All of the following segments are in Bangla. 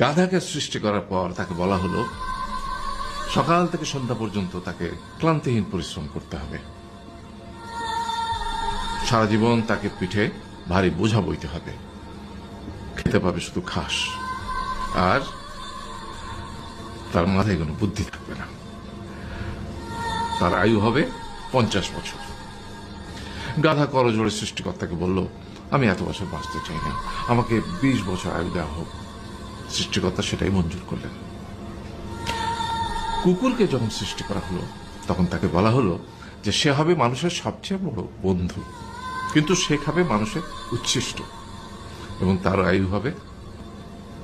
গাধাকে সৃষ্টি করার পর তাকে বলা হলো সকাল থেকে সন্ধ্যা পর্যন্ত তাকে ক্লান্তিহীন পরিশ্রম করতে হবে, সারা জীবন তাকে পিঠে ভারী বোঝা বইতে হবে, খেতে পাবে শুধু ঘাস, আর তার মাথায় কোনো বুদ্ধি থাকবে না। তার আয়ু হবে 50 বছর। গাধা করজোড়ে সৃষ্টিকর্তাকে বলল, আমি এত বছর বাঁচতে চাই না, আমাকে 20 বছর আয়ু দেওয়া হোক। সৃষ্টিকর্তা সেটাই মঞ্জুর করলেন। কুকুরকে যখন সৃষ্টি করা হলো তখন তাকে বলা হলো যে সে হবে মানুষের সবচেয়ে বড় বন্ধু, কিন্তু সে খাবে মানুষের উচ্ছিষ্ট, এবং তার আয়ু হবে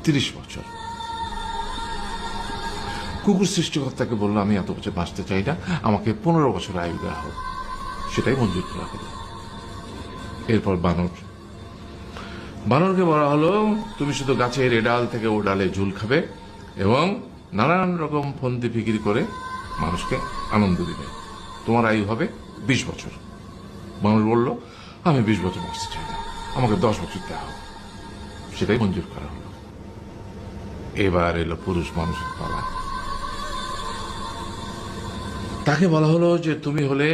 30 বছর। কুকুর সৃষ্টিকর্তাকে বলল, আমি এত বছর বাঁচতে চাই না, আমাকে 15 বছর আয়ু দেওয়া হোক। সেটাই মঞ্জুর করা হলো। এরপর বানরকে বলা হলো, তুমি শুধু গাছের এ ডাল থেকে ও ডালে ঝুল খাবে এবং নানান রকম ফন্দি ফিকির করে মানুষকে আনন্দ দিবে, তোমার আয়ু হবে 20 বছর। বানর বলল, আমি 20 বছর বাঁচতে চাই না, আমাকে 10 বছর দেওয়া হোক। সেটাই মঞ্জুর করা হলো। এবার এলো পুরুষ মানুষের পালা। তাকে বলা হলো যে তুমি হলে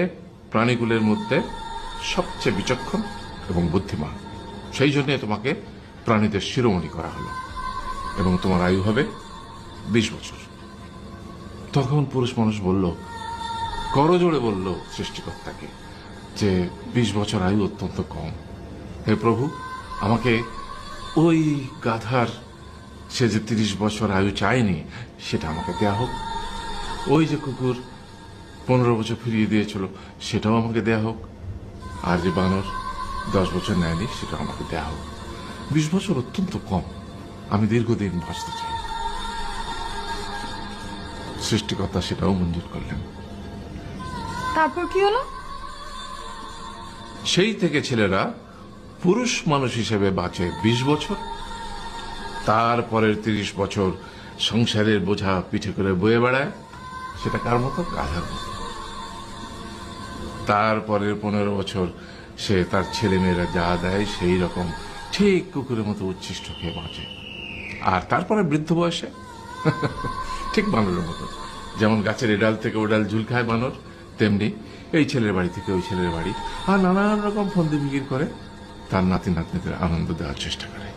প্রাণীকুলের মধ্যে সবচেয়ে বিচক্ষণ এবং বুদ্ধিমান, সেই জন্য তোমাকে প্রাণীদের শিরোমণি করা হলো এবং তোমার আয়ু হবে 20 বছর। তখন পুরুষ মানুষ বলল, করজোড়ে বলল সৃষ্টিকর্তাকে যে 20 বছর আয়ু অত্যন্ত কম, হে প্রভু, আমাকে ওই গাধার সে যে 30 বছর আয়ু চায়নি সেটা আমাকে দেয়া হোক, ওই যে কুকুর 15 বছর ফিরিয়ে দিয়েছিল সেটাও আমাকে দেয়া হোক, আর যে বানর 10 বছর নেয়নি সেটা আমাকে দেয়া হোক। 20 বছর অত্যন্ত কম, আমি দীর্ঘদিন বাঁচতে চাই। সৃষ্টিকর্তা সেটাও মঞ্জুর করলেন। তারপর কি হলো? সেই থেকে ছেলেরা পুরুষ মানুষ হিসেবে বাঁচে 20 বছর, তারপরের 30 বছর সংসারের বোঝা পিঠে করে বয়ে বেড়ায়, সেটা কার মতো? গাধার মতো। তারপরের 15 বছর সে তার ছেলে মেয়েরা যা দেয় সেই রকম ঠিক কুকুরের মতো উচ্ছিষ্ট খেয়ে বাঁচে। আর তারপরে বৃদ্ধ বয়সে ঠিক বানরের মতো, যেমন গাছের এডাল থেকে ওডাল ঝুল খায় বানর, তেমনি এই ছেলের বাড়ি থেকে ওই ছেলের বাড়ি, আর নানান রকম ফন্দি ফিকির করে তার নাতি নাতনিদের আনন্দ দেওয়ার চেষ্টা করে।